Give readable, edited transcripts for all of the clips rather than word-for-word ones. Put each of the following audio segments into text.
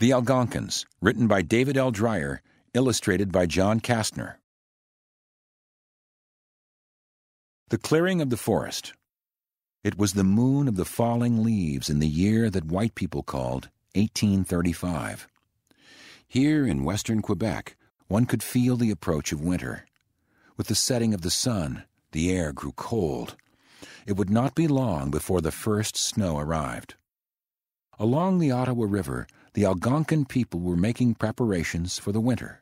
The Algonquins, written by David L. Dreyer, illustrated by John Kastner. The Clearing of the Forest. It was the moon of the falling leaves in the year that white people called 1835. Here in western Quebec, one could feel the approach of winter. With the setting of the sun, the air grew cold. It would not be long before the first snow arrived. Along the Ottawa River, the Algonquin people were making preparations for the winter.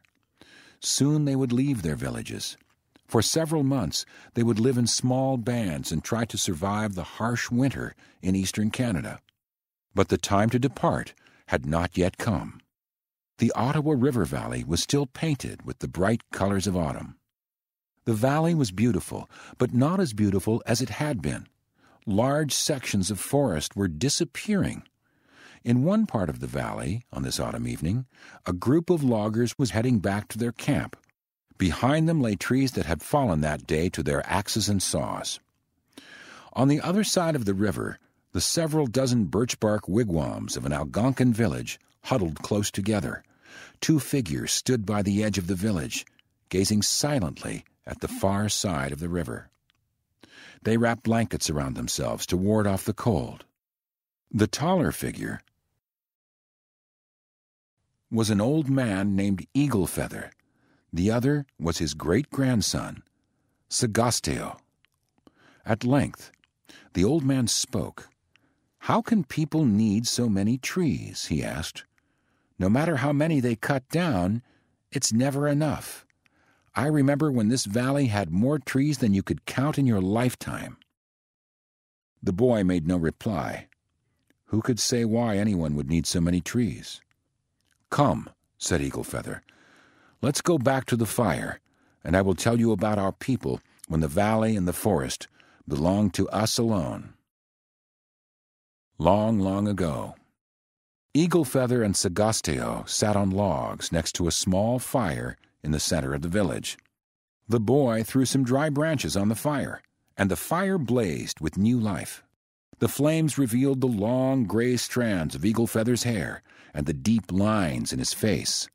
Soon they would leave their villages. For several months, they would live in small bands and try to survive the harsh winter in eastern Canada. But the time to depart had not yet come. The Ottawa River Valley was still painted with the bright colors of autumn. The valley was beautiful, but not as beautiful as it had been. Large sections of forest were disappearing. In one part of the valley, on this autumn evening, a group of loggers was heading back to their camp. Behind them lay trees that had fallen that day to their axes and saws. On the other side of the river, the several dozen birch-bark wigwams of an Algonquin village huddled close together. Two figures stood by the edge of the village, gazing silently at the far side of the river. They wrapped blankets around themselves to ward off the cold. The taller figure was an old man named Eagle Feather. The other was his great-grandson, Sagasteo. At length, the old man spoke. "How can people need so many trees?" he asked. "No matter how many they cut down, it's never enough. I remember when this valley had more trees than you could count in your lifetime." The boy made no reply. Who could say why anyone would need so many trees? "Come," said Eagle Feather. "Let's go back to the fire, and I will tell you about our people when the valley and the forest belonged to us alone." Long, long ago, Eagle Feather and Sagasteo sat on logs next to a small fire in the center of the village. The boy threw some dry branches on the fire, and the fire blazed with new life. The flames revealed the long gray strands of Eagle Feather's hair and the deep lines in his face.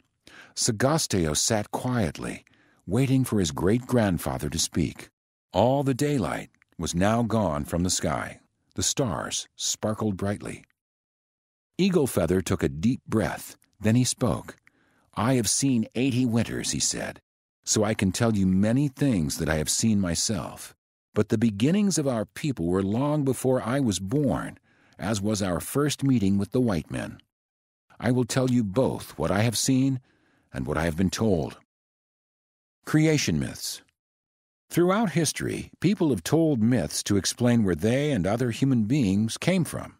Sagasteo sat quietly, waiting for his great-grandfather to speak. All the daylight was now gone from the sky. The stars sparkled brightly. Eagle Feather took a deep breath. Then he spoke. "I have seen 80 winters," he said, "so I can tell you many things that I have seen myself. But the beginnings of our people were long before I was born, as was our first meeting with the white men. I will tell you both what I have seen and what I have been told." Creation myths. Throughout history, people have told myths to explain where they and other human beings came from.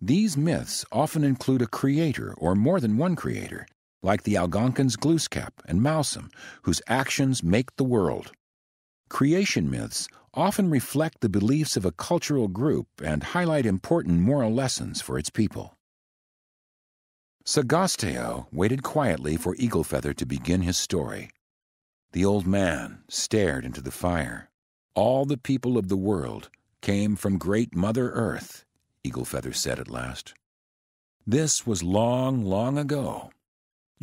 These myths often include a creator or more than one creator, like the Algonquins Glooskap and Malsum, whose actions make the world. Creation myths often reflect the beliefs of a cultural group and highlight important moral lessons for its people. Sagasteo waited quietly for Eagle Feather to begin his story. The old man stared into the fire. "All the people of the world came from Great Mother Earth," Eagle Feather said at last. "This was long, long ago.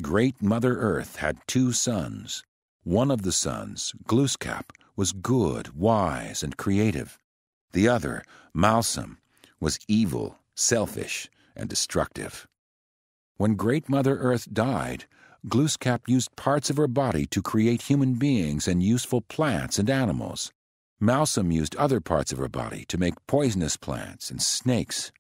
Great Mother Earth had 2 sons. One of the sons, Glooskap, was good, wise, and creative. The other, Malsum, was evil, selfish, and destructive. When Great Mother Earth died, Glooskap used parts of her body to create human beings and useful plants and animals. Malsum used other parts of her body to make poisonous plants and snakes.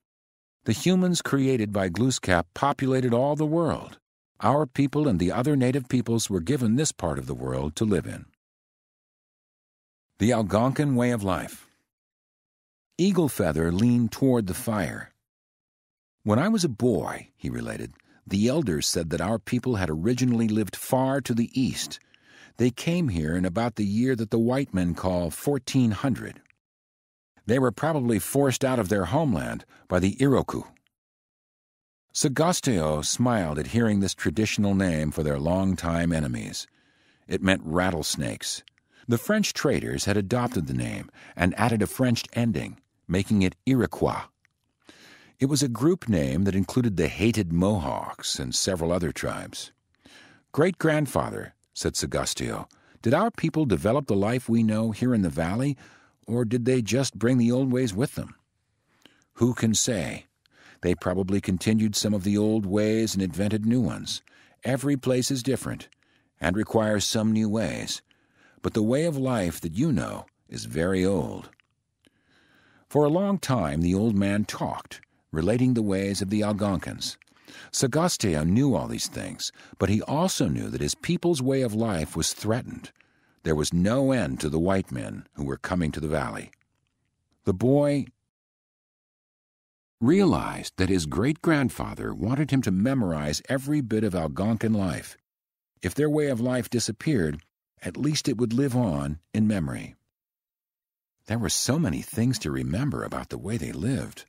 The humans created by Glooskap populated all the world. Our people and the other native peoples were given this part of the world to live in." The Algonquin Way of Life. Eagle Feather leaned toward the fire. "When I was a boy," he related, "the elders said that our people had originally lived far to the east. They came here in about the year that the white men call 1400. They were probably forced out of their homeland by the Iroquois." Sagasteo smiled at hearing this traditional name for their longtime enemies. It meant rattlesnakes. The French traders had adopted the name and added a French ending, making it Iroquois. It was a group name that included the hated Mohawks and several other tribes. "Great-grandfather," said Sagastio, "did our people develop the life we know here in the valley, or did they just bring the old ways with them?" "Who can say? They probably continued some of the old ways and invented new ones. Every place is different and requires some new ways, but the way of life that you know is very old." For a long time the old man talked, relating the ways of the Algonquins. Sagastio knew all these things, but he also knew that his people's way of life was threatened. There was no end to the white men who were coming to the valley. The boy realized that his great-grandfather wanted him to memorize every bit of Algonquin life. If their way of life disappeared, at least it would live on in memory. There were so many things to remember about the way they lived,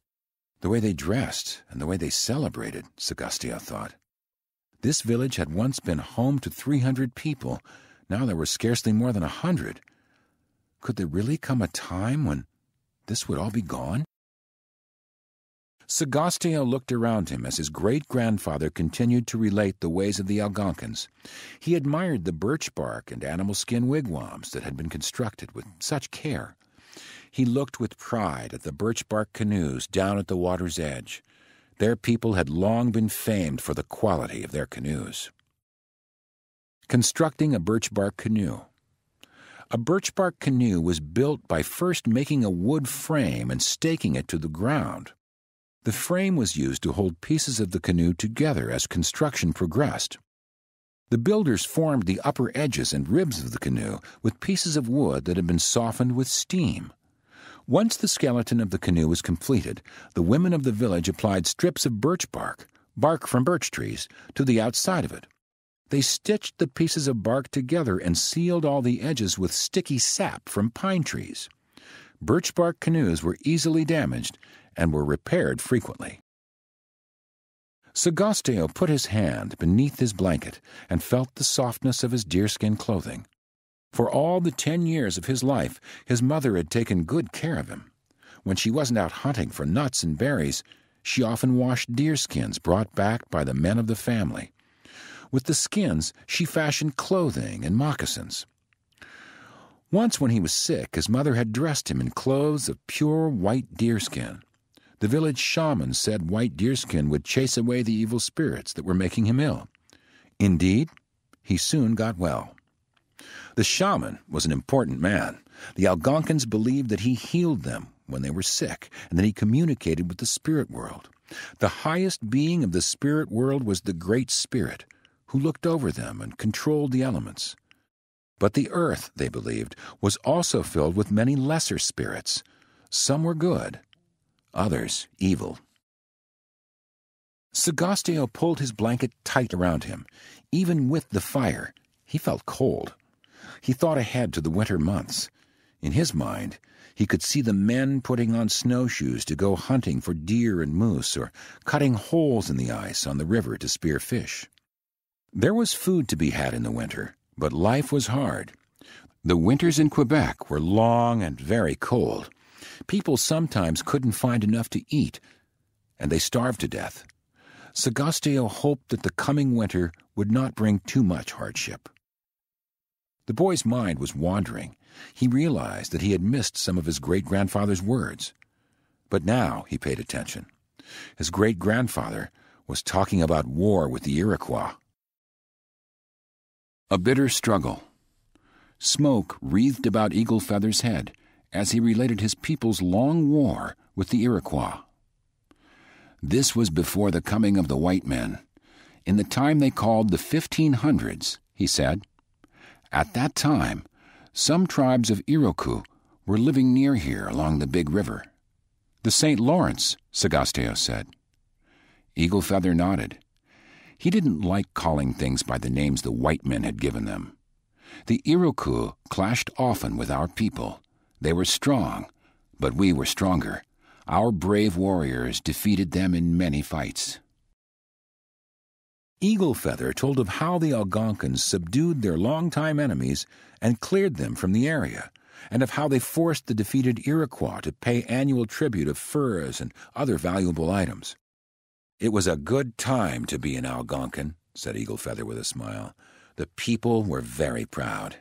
the way they dressed, and the way they celebrated, Sagastio thought. This village had once been home to 300 people. Now there were scarcely more than 100. Could there really come a time when this would all be gone? Sagastio looked around him as his great-grandfather continued to relate the ways of the Algonquins. He admired the birch bark and animal skin wigwams that had been constructed with such care. He looked with pride at the birch bark canoes down at the water's edge. Their people had long been famed for the quality of their canoes. Constructing a birch bark canoe. A birch bark canoe was built by first making a wood frame and staking it to the ground. The frame was used to hold pieces of the canoe together as construction progressed. The builders formed the upper edges and ribs of the canoe with pieces of wood that had been softened with steam. Once the skeleton of the canoe was completed, the women of the village applied strips of birch bark from birch trees, to the outside of it. They stitched the pieces of bark together and sealed all the edges with sticky sap from pine trees. Birch bark canoes were easily damaged and were repaired frequently. Sagastio put his hand beneath his blanket and felt the softness of his deerskin clothing. For all the 10 years of his life, his mother had taken good care of him. When she wasn't out hunting for nuts and berries, she often washed deerskins brought back by the men of the family. With the skins, she fashioned clothing and moccasins. Once when he was sick, his mother had dressed him in clothes of pure white deerskin. The village shaman said white deerskin would chase away the evil spirits that were making him ill. Indeed, he soon got well. The shaman was an important man. The Algonquins believed that he healed them when they were sick and that he communicated with the spirit world. The highest being of the spirit world was the Great Spirit, who looked over them and controlled the elements. But the earth, they believed, was also filled with many lesser spirits. Some were good, others evil. Sagastio pulled his blanket tight around him. Even with the fire, he felt cold. He thought ahead to the winter months. In his mind, he could see the men putting on snowshoes to go hunting for deer and moose, or cutting holes in the ice on the river to spear fish. There was food to be had in the winter, but life was hard. The winters in Quebec were long and very cold. People sometimes couldn't find enough to eat, and they starved to death. Sagastio hoped that the coming winter would not bring too much hardship. The boy's mind was wandering. He realized that he had missed some of his great-grandfather's words. But now he paid attention. His great-grandfather was talking about war with the Iroquois. A bitter struggle. Smoke wreathed about Eagle Feather's head as he related his people's long war with the Iroquois. This was before the coming of the white men, in the time they called the 1500s, he said. At that time, some tribes of Iroquois were living near here along the big river. The St. Lawrence, Sagastio said. Eagle Feather nodded. He didn't like calling things by the names the white men had given them. The Iroquois clashed often with our people. They were strong, but we were stronger. Our brave warriors defeated them in many fights. Eagle Feather told of how the Algonquins subdued their longtime enemies and cleared them from the area. and of how they forced the defeated Iroquois to pay annual tribute of furs and other valuable items. "It was a good time to be an Algonquin," said Eagle Feather with a smile. "The people were very proud."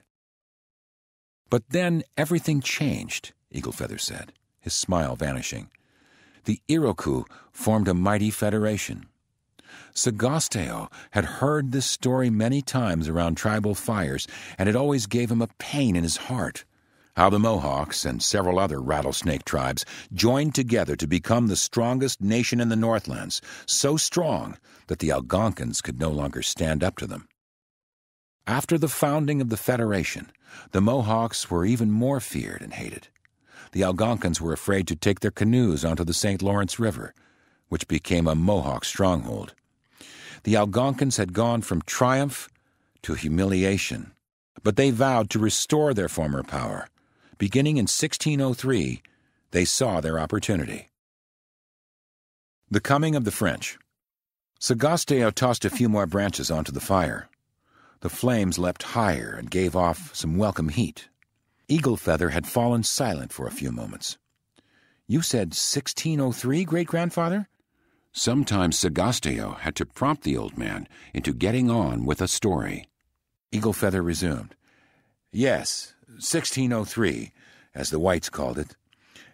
"But then everything changed," Eagle Feather said, his smile vanishing. "The Iroquois formed a mighty federation. Sagasteo had heard this story many times around tribal fires, and it always gave him a pain in his heart. How the Mohawks and several other rattlesnake tribes joined together to become the strongest nation in the Northlands, so strong that the Algonquins could no longer stand up to them. After the founding of the Federation, the Mohawks were even more feared and hated. The Algonquins were afraid to take their canoes onto the St. Lawrence River, which became a Mohawk stronghold. The Algonquins had gone from triumph to humiliation, but they vowed to restore their former power. Beginning in 1603, they saw their opportunity. The coming of the French. Sagasteo tossed a few more branches onto the fire. The flames leapt higher and gave off some welcome heat. Eagle Feather had fallen silent for a few moments. "You said 1603, great-grandfather?" Sometimes Sagasteo had to prompt the old man into getting on with a story. Eagle Feather resumed. "Yes, 1603, as the whites called it.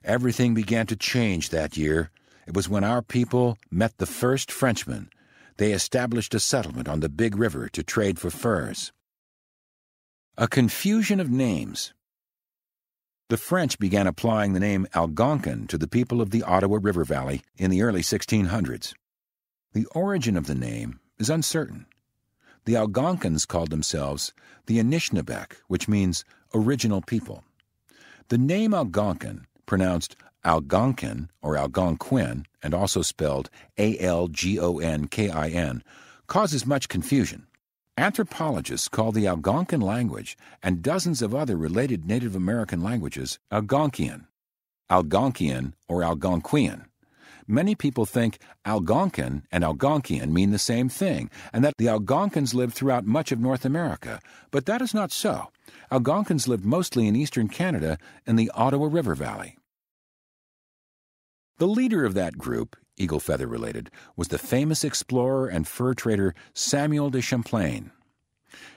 Everything began to change that year. It was when our people met the first Frenchmen. They established a settlement on the Big River to trade for furs." A confusion of names. The French began applying the name Algonquin to the people of the Ottawa River Valley in the early 1600s. The origin of the name is uncertain. The Algonquins called themselves the Anishinaabeg, which means original people. The name Algonquin, pronounced Algonquin or Algonquin, and also spelled Algonkin, causes much confusion. Anthropologists call the Algonquin language and dozens of other related Native American languages Algonquian or Algonquian. Many people think Algonquin and Algonquian mean the same thing, and that the Algonquins lived throughout much of North America, but that is not so. Algonquins lived mostly in eastern Canada in the Ottawa River Valley. The leader of that group, Eagle Feather related, was the famous explorer and fur trader Samuel de Champlain.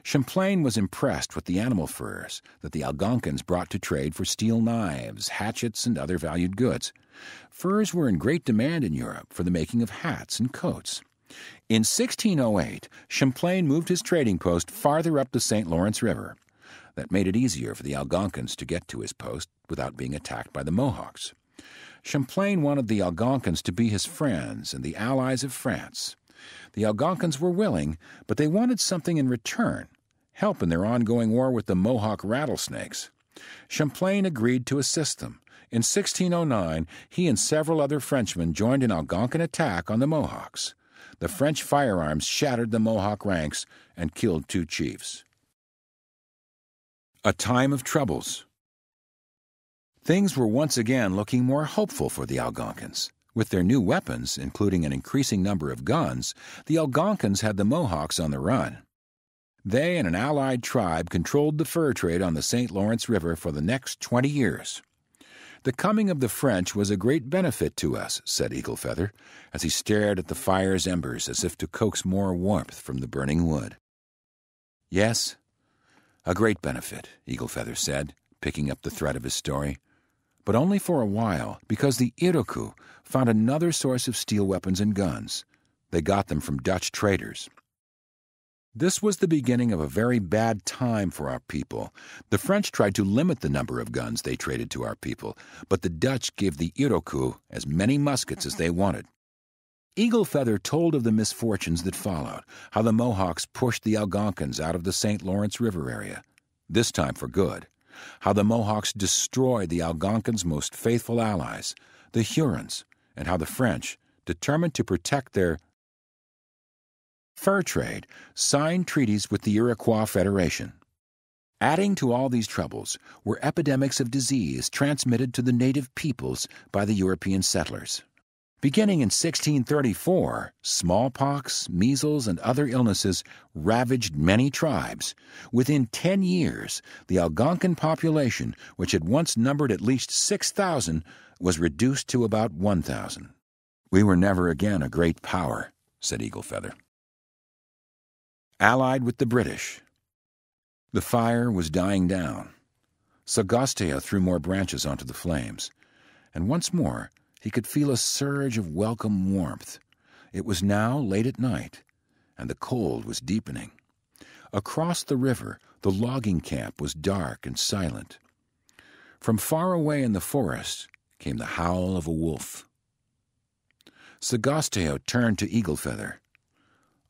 Champlain was impressed with the animal furs that the Algonquins brought to trade for steel knives, hatchets, and other valued goods. Furs were in great demand in Europe for the making of hats and coats. In 1608, Champlain moved his trading post farther up the St. Lawrence River. That made it easier for the Algonquins to get to his post without being attacked by the Mohawks. Champlain wanted the Algonquins to be his friends and the allies of France. The Algonquins were willing, but they wanted something in return, help in their ongoing war with the Mohawk rattlesnakes. Champlain agreed to assist them. In 1609, he and several other Frenchmen joined an Algonquin attack on the Mohawks. The French firearms shattered the Mohawk ranks and killed 2 chiefs. A time of troubles. Things were once again looking more hopeful for the Algonquins. With their new weapons, including an increasing number of guns, the Algonquins had the Mohawks on the run. They and an allied tribe controlled the fur trade on the St. Lawrence River for the next 20 years. "The coming of the French was a great benefit to us," said Eagle Feather, as he stared at the fire's embers as if to coax more warmth from the burning wood. "Yes, a great benefit," Eagle Feather said, picking up the thread of his story. "But only for a while, because the Iroquois found another source of steel weapons and guns. They got them from Dutch traders. This was the beginning of a very bad time for our people. The French tried to limit the number of guns they traded to our people, but the Dutch gave the Iroquois as many muskets as they wanted." Eagle Feather told of the misfortunes that followed, how the Mohawks pushed the Algonquins out of the St. Lawrence River area, this time for good. How the Mohawks destroyed the Algonquins' most faithful allies, the Hurons, and how the French, determined to protect their fur trade, signed treaties with the Iroquois Federation. Adding to all these troubles were epidemics of disease transmitted to the native peoples by the European settlers. Beginning in 1634, smallpox, measles, and other illnesses ravaged many tribes. Within 10 years, the Algonquin population, which had once numbered at least 6,000, was reduced to about 1,000. "We were never again a great power," said Eaglefeather. Allied with the British. The fire was dying down. Sagasteo threw more branches onto the flames, and once more he could feel a surge of welcome warmth. It was now late at night, and the cold was deepening. Across the river, the logging camp was dark and silent. From far away in the forest came the howl of a wolf. Sagasteo turned to Eaglefeather.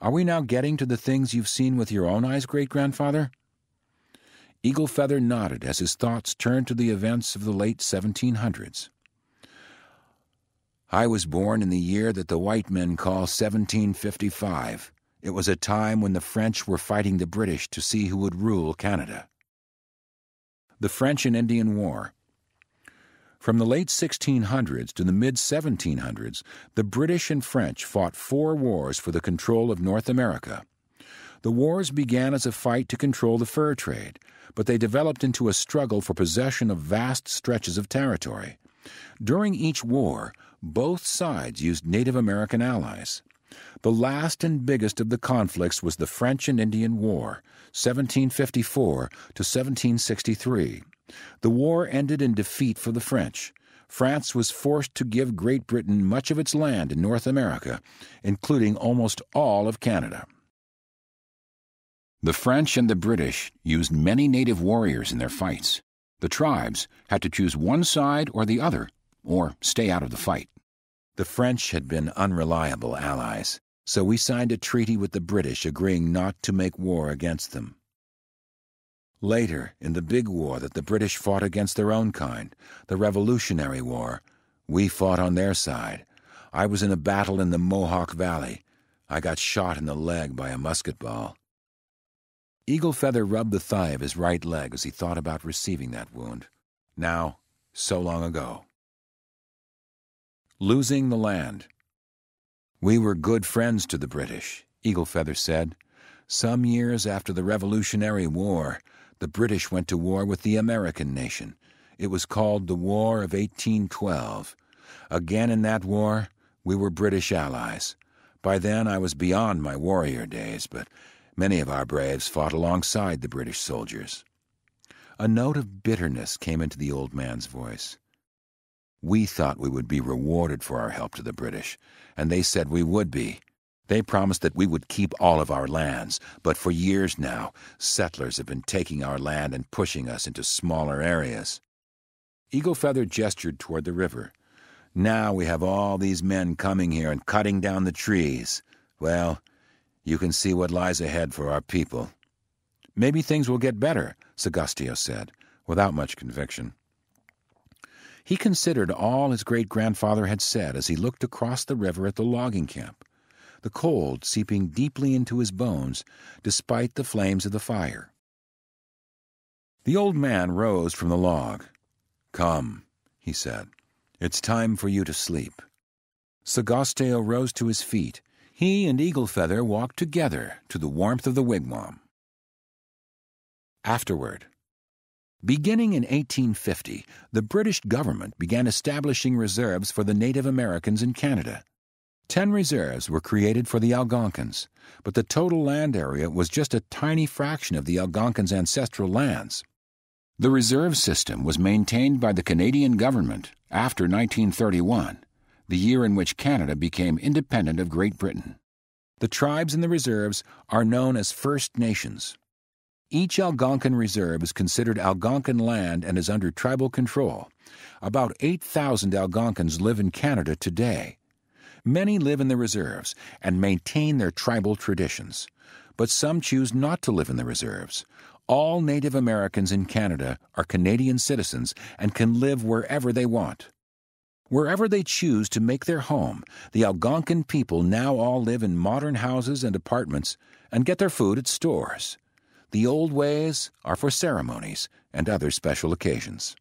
"Are we now getting to the things you've seen with your own eyes, great-grandfather?" Eaglefeather nodded as his thoughts turned to the events of the late 1700s. "I was born in the year that the white men call 1755. It was a time when the French were fighting the British to see who would rule Canada." The French and Indian War. From the late 1600s to the mid-1700s, the British and French fought 4 wars for the control of North America. The wars began as a fight to control the fur trade, but they developed into a struggle for possession of vast stretches of territory. During each war, both sides used Native American allies. The last and biggest of the conflicts was the French and Indian War, 1754 to 1763. The war ended in defeat for the French. France was forced to give Great Britain much of its land in North America, including almost all of Canada. The French and the British used many native warriors in their fights. The tribes had to choose one side or the other, or stay out of the fight. The French had been unreliable allies, so we signed a treaty with the British agreeing not to make war against them. Later, in the big war that the British fought against their own kind, the Revolutionary War, we fought on their side. I was in a battle in the Mohawk Valley. I got shot in the leg by a musket ball. Eaglefeather rubbed the thigh of his right leg as he thought about receiving that wound. Now, so long ago. Losing the land. "We were good friends to the British," Eaglefeather said. "Some years after the Revolutionary War, the British went to war with the American nation. It was called the War of 1812. Again in that war, we were British allies. By then I was beyond my warrior days, but many of our braves fought alongside the British soldiers." A note of bitterness came into the old man's voice. "We thought we would be rewarded for our help to the British, and they said we would be. They promised that we would keep all of our lands, but for years now, settlers have been taking our land and pushing us into smaller areas." Eaglefeather gestured toward the river. "Now we have all these men coming here and cutting down the trees. Well, you can see what lies ahead for our people." "Maybe things will get better," Sagasteo said, without much conviction. He considered all his great-grandfather had said as he looked across the river at the logging camp, the cold seeping deeply into his bones despite the flames of the fire. The old man rose from the log. "Come," he said. "It's time for you to sleep." Sagasteo rose to his feet. He and Eaglefeather walked together to the warmth of the wigwam. Afterward. Beginning in 1850, the British government began establishing reserves for the Native Americans in Canada. 10 reserves were created for the Algonquins, but the total land area was just a tiny fraction of the Algonquins' ancestral lands. The reserve system was maintained by the Canadian government after 1931, the year in which Canada became independent of Great Britain. The tribes in the reserves are known as First Nations. Each Algonquin reserve is considered Algonquin land and is under tribal control. About 8,000 Algonquins live in Canada today. Many live in the reserves and maintain their tribal traditions, but some choose not to live in the reserves. All Native Americans in Canada are Canadian citizens and can live wherever they want. Wherever they choose to make their home, the Algonquin people now all live in modern houses and apartments and get their food at stores. The old ways are for ceremonies and other special occasions.